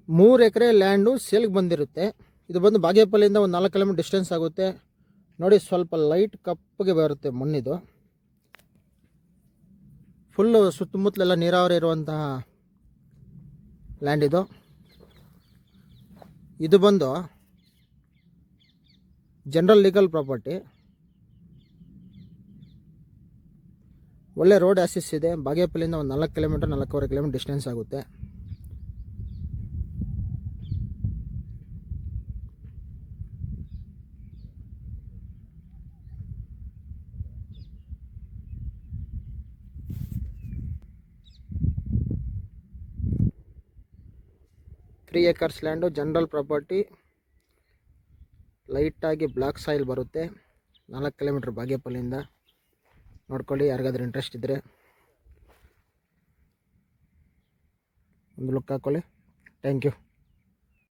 3 ಎಕರೆ land ಸೇಲ್ಗೆ ಬಂದಿರುತ್ತೆ. ಇದು ಬಂದು ಬಾಗೇಪಲ್ಲಿಯಿಂದ ಒಂದು 4 ಕಿಲೋಮೀಟರ್ ಡಿಸ್ಟೆನ್ಸ್ ಆಗುತ್ತೆ. ನೋಡಿ ಸ್ವಲ್ಪ ಲೈಟ್ ಕಪ್ಪಗೆ ಬರುತ್ತೆ ಮಣ್ಣಿದು. ಫುಲ್ಲು ಸುತ್ತಮುತ್ತಲೆಲ್ಲ ನೀರಾವರಿ ಇರುವಂತಹ ಲ್ಯಾಂಡ್ ಇದು. ಇದು ಬಂದು ಜನರಲ್ ಲೀಗಲ್ ಪ್ರಾಪರ್ಟಿ. ಒಳ್ಳೆ ರೋಡ್ ಆಕ್ಸೆಸ್ ಇದೆ. ಬಾಗೇಪಲ್ಲಿಯಿಂದ ಒಂದು 4 ಕಿಲೋಮೀಟರ್ 4.25 ಕಿಲೋಮೀಟರ್ ಡಿಸ್ಟೆನ್ಸ್ ಆಗುತ್ತೆ. Three acres land, general property. ಲೈಟಾಗಿ ಬ್ಲಾಕ್ ಸಾಯಿಲ್ ಬರುತ್ತೆ. 4 ಕಿಲೋಮೀಟರ್ ಬಾಗೇಪಲ್ಲಿಯಿಂದ. ನೋಡ್ಕೊಳ್ಳಿ, ಯಾರಿಗಾದ್ರೂ ಇಂಟ್ರೆಸ್ಟ್ ಇದ್ದರೆ ಒಂದು ಲುಕ್ ಹಾಕ್ಕೊಳ್ಳಿ. Thank you.